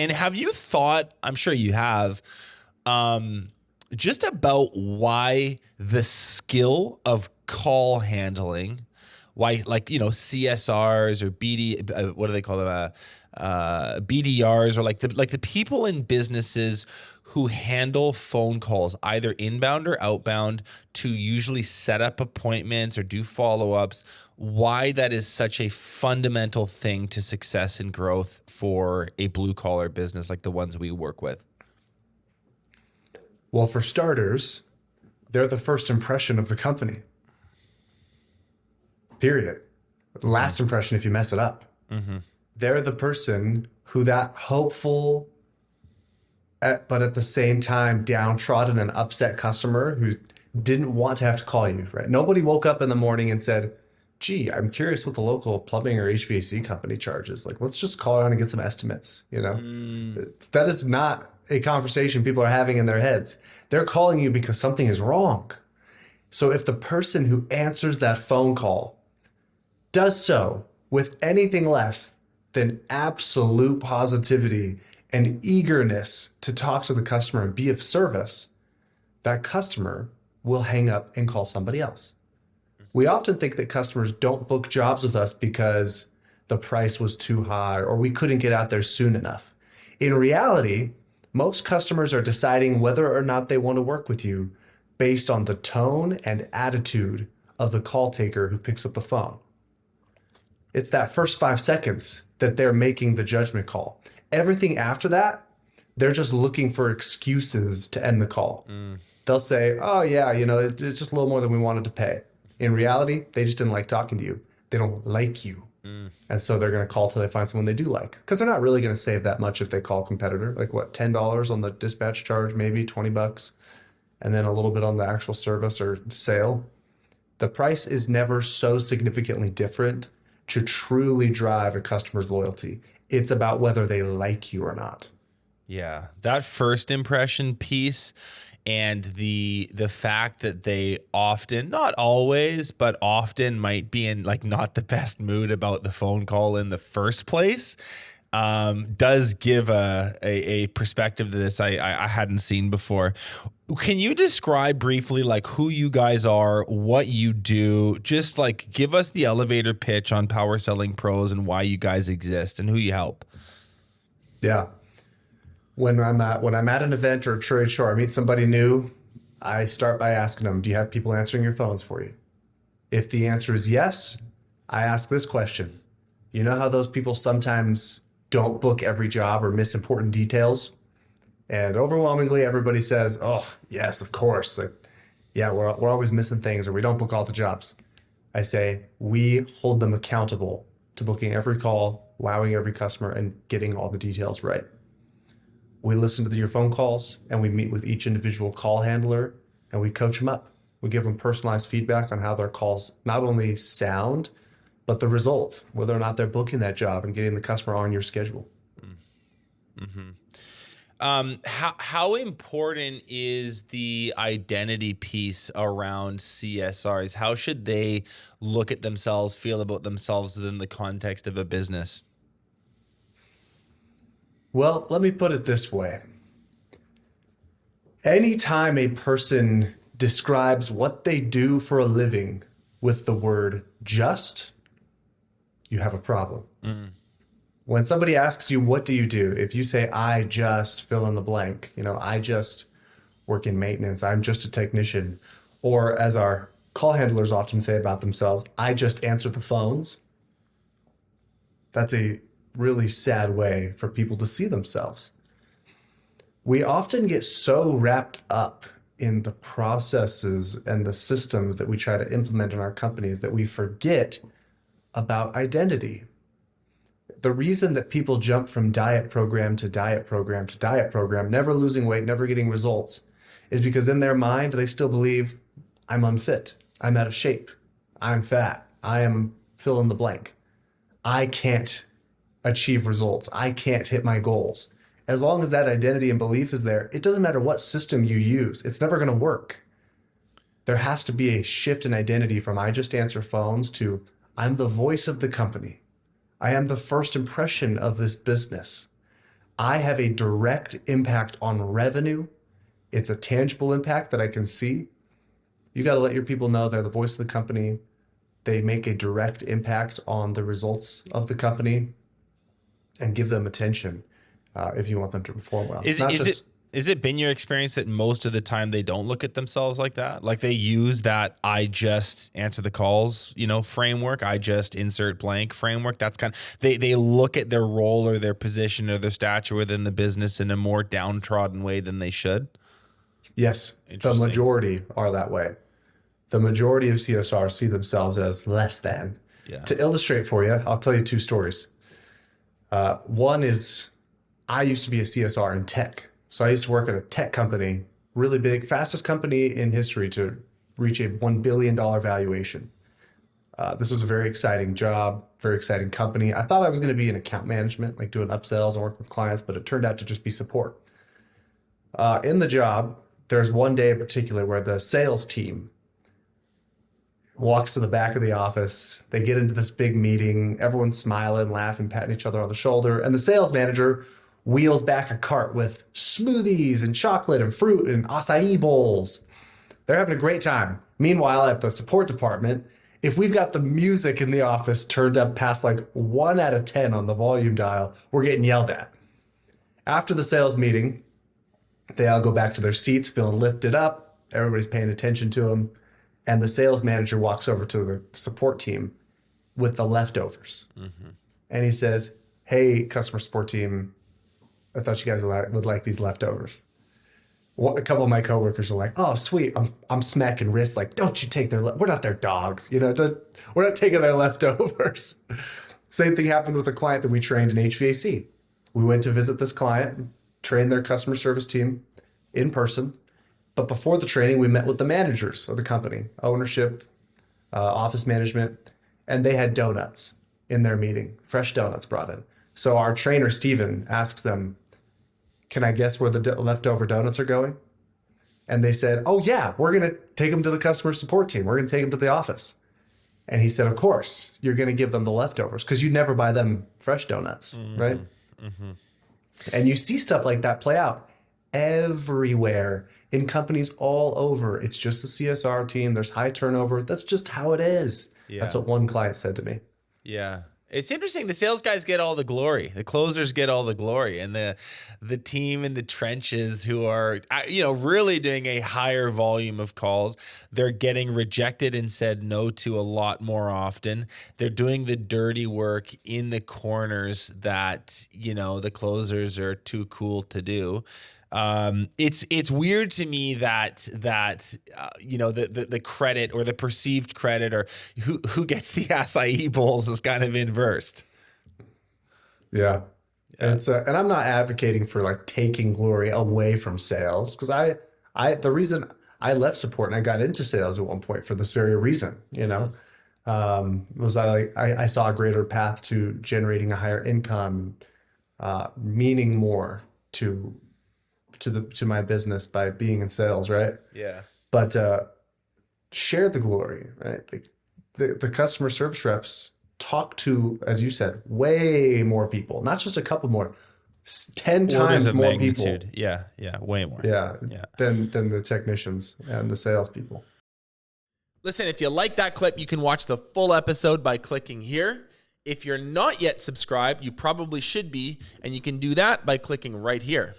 And have you thought, I'm sure you have, just about why the skill of call handling, why, like, CSRs or what do they call them? BDRs, or like the people in businesses who handle phone calls, either inbound or outbound, to usually set up appointments or do follow-ups, why that is such a fundamental thing to success and growth for a blue-collar business like the ones we work with. Well, for starters, they're the first impression of the company. Period. Last impression if you mess it up. Mm-hmm. They're the person who that hopeful, but at the same time downtrodden and upset customer who didn't want to have to call you, right? Nobody woke up in the morning and said, gee, I'm curious what the local plumbing or HVAC company charges. Like, let's just call around and get some estimates, That is not a conversation people are having in their heads. They're calling you because something is wrong. So if the person who answers that phone call does so with anything less than absolute positivity and eagerness to talk to the customer and be of service, that customer will hang up and call somebody else. We often think that customers don't book jobs with us because the price was too high or we couldn't get out there soon enough. In reality, most customers are deciding whether or not they want to work with you based on the tone and attitude of the call taker who picks up the phone. It's that first 5 seconds that they're making the judgment call. Everything after that, they're just looking for excuses to end the call. They'll say, oh yeah, it's just a little more than we wanted to pay. In reality, they just didn't like talking to you. They don't like you. And so they're going to call till they find someone they do like. Because they're not really going to save that much if they call a competitor. Like what, $10 on the dispatch charge, maybe $20, and then a little bit on the actual service or sale. The price is never so significantly different to truly drive a customer's loyalty. It's about whether they like you or not. Yeah, that first impression piece and the fact that they often, not always, but often might be in like not the best mood about the phone call in the first place, does give a perspective to this I hadn't seen before. Can you describe briefly like who you guys are, what you do, just like give us the elevator pitch on Power Selling Pros and why you guys exist and who you help? Yeah. When I'm at an event or a trade show, or I meet somebody new, I start by asking them, do you have people answering your phones for you? If the answer is yes, I ask this question. You know how those people sometimes don't book every job or miss important details? And overwhelmingly, everybody says, oh, yes, of course. Like, yeah, we're always missing things or we don't book all the jobs. I say, we hold them accountable to booking every call, wowing every customer, and getting all the details right. We listen to your phone calls and we meet with each individual call handler and we coach them up. We give them personalized feedback on how their calls not only sound, but the result, whether or not they're booking that job and getting the customer on your schedule. Mm-hmm. How important is the identity piece around CSRs? How should they look at themselves, feel about themselves within the context of a business? Well, let me put it this way. Anytime a person describes what they do for a living with the word just, you have a problem. When somebody asks you, what do you do? If you say, I just fill in the blank, I just work in maintenance, I'm just a technician, or as our call handlers often say about themselves, I just answer the phones. That's a really sad way for people to see themselves. We often get so wrapped up in the processes and the systems that we try to implement in our companies that we forget about identity. The reason that people jump from diet program to diet program to diet program, never losing weight, never getting results, is because in their mind, they still believe I'm unfit, I'm out of shape, I'm fat, I am fill in the blank. I can't achieve results. I can't hit my goals. As long as that identity and belief is there, it doesn't matter what system you use. It's never going to work. There has to be a shift in identity from I just answer phones to I'm the voice of the company. I am the first impression of this business. I have a direct impact on revenue. It's a tangible impact that I can see. You got to let your people know they're the voice of the company. They make a direct impact on the results of the company, and give them attention if you want them to perform well. Is it been your experience that most of the time they don't look at themselves like that? Like they use that I just answer the calls, framework, I just insert blank framework. That's they look at their role or their position or their stature within the business in a more downtrodden way than they should? Yes, the majority are that way. The majority of CSRs see themselves as less than. Yeah. To illustrate for you, I'll tell you 2 stories. One is I used to be a CSR in tech. So I used to work at a tech company, really big, fastest company in history to reach a $1 billion valuation. This was a very exciting job, very exciting company. I thought I was going to be in account management, like doing upsells and work with clients, but it turned out to just be support. In the job, there's one day in particular where the sales team walks to the back of the office. They get into this big meeting. Everyone's smiling, laughing, patting each other on the shoulder. And the sales manager wheels back a cart with smoothies and chocolate and fruit and acai bowls. They're having a great time. Meanwhile, at the support department, if we've got the music in the office turned up past like 1 out of 10 on the volume dial, we're getting yelled at. After the sales meeting, they all go back to their seats, feeling lifted up. Everybody's paying attention to them. And the sales manager walks over to the support team with the leftovers. Mm-hmm. And he says, "Hey, customer support team, I thought you guys would like these leftovers." A couple of my coworkers are like, "Oh, sweet." I'm smacking wrists like, "Don't you take their, we're not their dogs. We're not taking their leftovers." Same thing happened with a client that we trained in HVAC. We went to visit this client, trained their customer service team in person. But before the training, we met with the managers of the company, ownership, office management, and they had donuts in their meeting, fresh donuts brought in. So our trainer, Steven, asks them, "Can I guess where the leftover donuts are going?" And they said, "Oh, yeah, we're going to take them to the customer support team. We're going to take them to the office." And he said, "Of course, you're going to give them the leftovers because you never buy them fresh donuts, right?" Mm-hmm. And you see stuff like that play out everywhere in companies all over. It's just a CSR team. There's high turnover. That's just how it is. Yeah. That's what one client said to me. Yeah. It's interesting. The sales guys get all the glory. The closers get all the glory, and the team in the trenches who are, really doing a higher volume of calls, they're getting rejected and said no to a lot more often. They're doing the dirty work in the corners that, the closers are too cool to do. It's weird to me that the credit or the perceived credit or who gets the acai bowls is kind of inversed. Yeah. And I'm not advocating for like taking glory away from sales, because the reason I left support and I got into sales at one point for this very reason, was I saw a greater path to generating a higher income, meaning more to my business by being in sales, right? Yeah. But share the glory, right? Like the customer service reps talk to, as you said, way more people, not just a couple more, 10 times more magnitude. People. Yeah, way more. Yeah. Than the technicians and the salespeople. Listen, if you like that clip, you can watch the full episode by clicking here. If you're not yet subscribed, you probably should be, and you can do that by clicking right here.